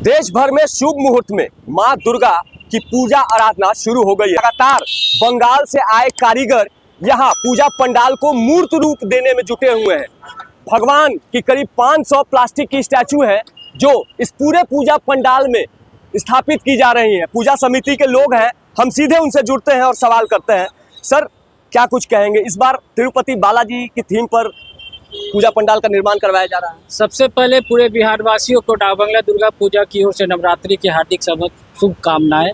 देश भर में शुभ मुहूर्त में मां दुर्गा की पूजा आराधना शुरू हो गई है। लगातार बंगाल से आए कारीगर यहां पूजा पंडाल को मूर्त रूप देने में जुटे हुए हैं। भगवान की करीब 500 प्लास्टिक की स्टैचू है जो इस पूरे पूजा पंडाल में स्थापित की जा रही हैं। पूजा समिति के लोग हैं, हम सीधे उनसे जुड़ते हैं और सवाल करते हैं। सर, क्या कुछ कहेंगे? इस बार तिरुपति बालाजी की थीम पर पूजा पंडाल का निर्माण करवाया जा रहा है। सबसे पहले पूरे बिहार वासियों को डाक बंगला दुर्गा पूजा की ओर से नवरात्रि की हार्दिक शुभकामनाएं।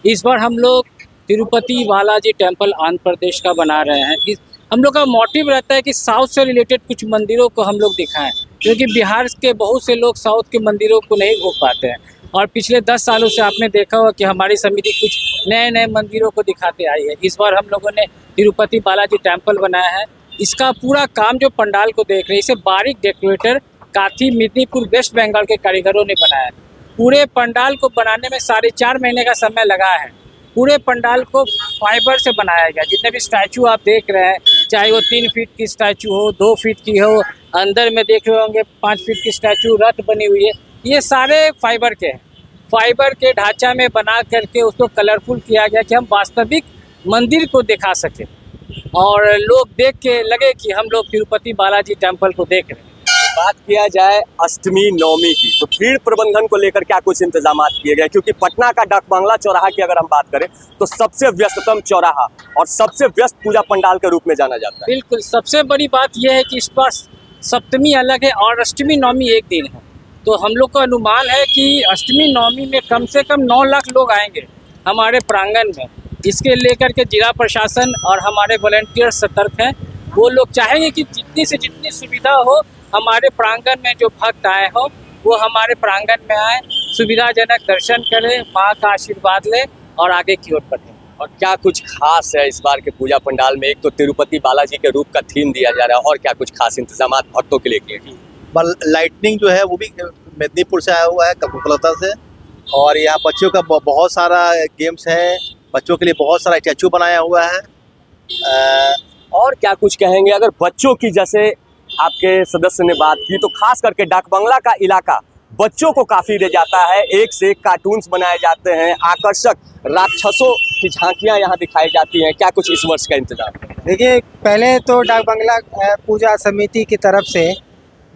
इस बार हम लोग तिरुपति बालाजी टेम्पल आंध्र प्रदेश का बना रहे हैं। हम लोग का मोटिव रहता है कि साउथ से रिलेटेड कुछ मंदिरों को हम लोग दिखाएं, क्योंकि बिहार के बहुत से लोग साउथ के मंदिरों को नहीं घूम पाते हैं। और पिछले 10 सालों से आपने देखा होगा कि हमारी समिति कुछ नए नए मंदिरों को दिखाते आई है। इस बार हम लोगों ने तिरुपति बालाजी टेम्पल बनाया है। इसका पूरा काम जो पंडाल को देख रहे हैं, इसे बारीक डेकोरेटर काथी मिदनीपुर वेस्ट बंगाल के कारीगरों ने बनाया है। पूरे पंडाल को बनाने में 4.5 महीने का समय लगा है। पूरे पंडाल को फाइबर से बनाया गया। जितने भी स्टैचू आप देख रहे हैं, चाहे वो 3 फीट की स्टैचू हो, 2 फीट की हो, अंदर में देख रहे होंगे 5 फीट की स्टैचू रथ बनी हुई है, ये सारे फाइबर के हैं। फाइबर के ढांचा में बना करके उसको कलरफुल किया गया कि हम वास्तविक मंदिर को दिखा सकें और लोग देख के लगे कि हम लोग तिरुपति बालाजी टेम्पल को देख रहे हैं। बात किया जाए अष्टमी नवमी की, तो भीड़ प्रबंधन को लेकर क्या कुछ इंतजाम किए गए? क्योंकि पटना का डाक बंगला चौराहा की अगर हम बात करें तो सबसे व्यस्ततम चौराहा और सबसे व्यस्त पूजा पंडाल के रूप में जाना जाता है। बिल्कुल, सबसे बड़ी बात यह है कि इस बार सप्तमी अलग है और अष्टमी नवमी एक दिन है। तो हम लोग का अनुमान है कि अष्टमी नवमी में कम से कम 9 लाख लोग आएंगे हमारे प्रांगण में। इसके लेकर के जिला प्रशासन और हमारे वॉलंटियर सतर्क हैं। वो लोग चाहेंगे कि जितनी से जितनी सुविधा हो हमारे प्रांगण में, जो भक्त आए हो वो हमारे प्रांगण में आए, सुविधाजनक दर्शन करें, माँ का आशीर्वाद लें और आगे की ओर बढ़ें। और क्या कुछ खास है इस बार के पूजा पंडाल में? एक तो तिरुपति बालाजी के रूप का थीम दिया जा रहा है, और क्या कुछ खास इंतजाम भक्तों के लिए किए गए? लाइटनिंग जो है वो भी मेदिनीपुर से आया हुआ है, कपूरथला से। और यहाँ बच्चों का बहुत सारा गेम्स है, बच्चों के लिए बहुत सारा स्टैचू बनाया हुआ है। और क्या कुछ कहेंगे? अगर बच्चों की, जैसे आपके सदस्य ने बात की, तो खास करके डाक बंगला का इलाका बच्चों को काफी ले जाता है। एक से एक कार्टून्स बनाए जाते हैं, आकर्षक राक्षसों की झांकियां यहाँ दिखाई जाती हैं। क्या कुछ इस वर्ष का इंतजाम? देखिए, पहले तो डाक बंगला पूजा समिति की तरफ से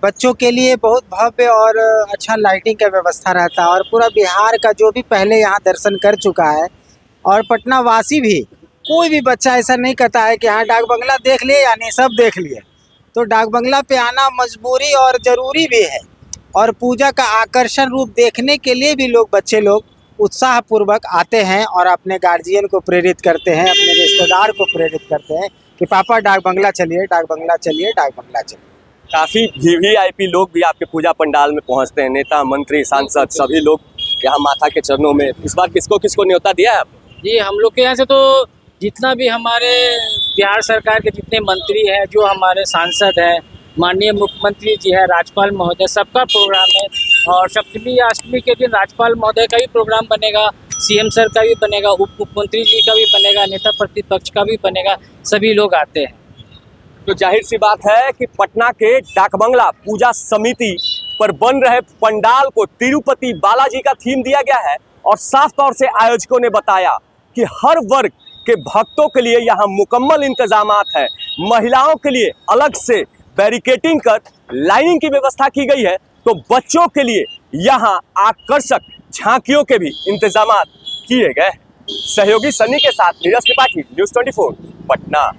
बच्चों के लिए बहुत भव्य और अच्छा लाइटिंग का व्यवस्था रहता है। और पूरा बिहार का जो भी पहले यहाँ दर्शन कर चुका है और पटना वासी भी, कोई भी बच्चा ऐसा नहीं कहता है कि हाँ डाक बंगला देख लिए या नहीं, सब देख लिए। तो डाक बंगला पे आना मजबूरी और ज़रूरी भी है। और पूजा का आकर्षण रूप देखने के लिए भी बच्चे लोग उत्साहपूर्वक आते हैं और अपने गार्जियन को प्रेरित करते हैं, अपने रिश्तेदार को प्रेरित करते हैं कि पापा डाक बंगला चलिए, डाक बंगला चलिए, डाक बंगला चलिए। काफी वीवीआईपी लोग भी आपके पूजा पंडाल में पहुंचते हैं, नेता, मंत्री, सांसद, सभी लोग यहाँ माता के चरणों में। इस बार किसको किसको न्योता दिया है? जी, हम लोग के यहाँ से तो जितना भी हमारे बिहार सरकार के जितने मंत्री हैं, जो हमारे सांसद हैं, माननीय मुख्यमंत्री जी है, राज्यपाल महोदय, सबका प्रोग्राम है। और सप्तमी या अष्टमी के दिन राज्यपाल महोदय का भी प्रोग्राम बनेगा, सीएम सर का भी बनेगा, उप मुख्यमंत्री जी का भी बनेगा, नेता प्रतिपक्ष का भी बनेगा। सभी लोग आते हैं। तो जाहिर सी बात है कि पटना के डाक बंगला पूजा समिति पर बन रहे पंडाल को तिरुपति बालाजी का थीम दिया गया है। और साफ तौर से आयोजकों ने बताया कि हर वर्ग के भक्तों के लिए यहाँ मुकम्मल इंतजामात है। महिलाओं के लिए अलग से बैरिकेटिंग कर लाइनिंग की व्यवस्था की गई है, तो बच्चों के लिए यहाँ आकर्षक झांकियों के भी इंतजामात किए गए। सहयोगी सन्नी के साथ नीरज त्रिपाठी, न्यूज़ 24 पटना।